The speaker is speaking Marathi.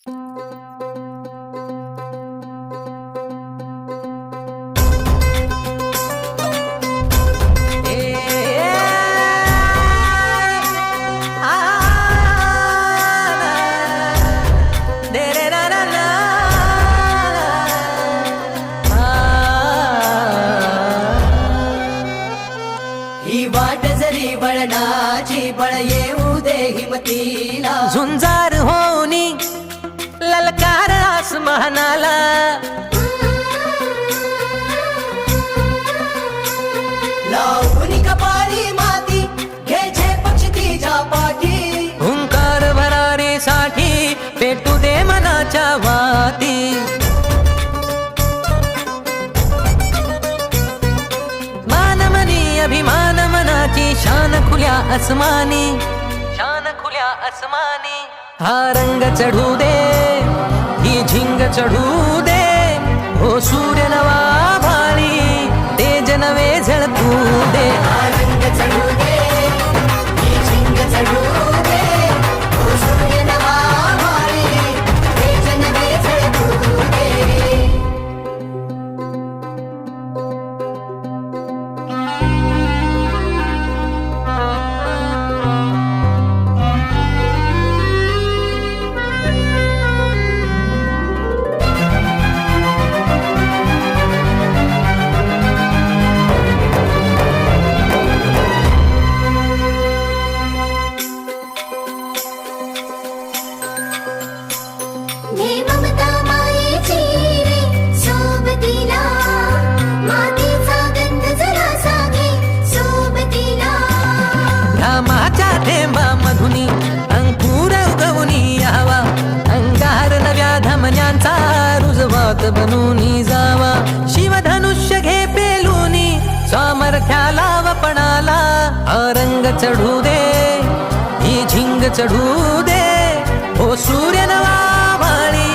ही वाट जरी वळणाची बळ येऊ दे हिमतीला, झुंजार होनी ललकार आसमानाला, लावून कपाळी माती घ्यायचे पक्ष तिच्या पाठी, हुंकार भरारीसाठी पेटू दे मनाच्या वाती. मानमनी अभिमान मनाची शान खुल्या आसमानी, शान खुल्या आसमानी. हा रंग चढू दे, ही झिंग चढू दे, हो सूर्य नवा भाळी तेज नवे झळकू दे. हा रंग चढू दे, ही झिंग चढू दे, ओ सूर्य नवा भाळी तेज नवे झळकू दे. हे ममता मायेची रे सोबतीला, मातीचा गंध जरासा घे सोबतीला. घामाच्या थेंबामधुनी अंकुर उगवूनी यावा, अंगार नव्या धमन्यांचा रुजवात बनूनी जावा. शिवधनुष्य घे पेलूनी सामर्थ्याला वपणाला, हा रंग चढू दे, ही झिंग चढू दे, ओ सूर्य नवा भाळी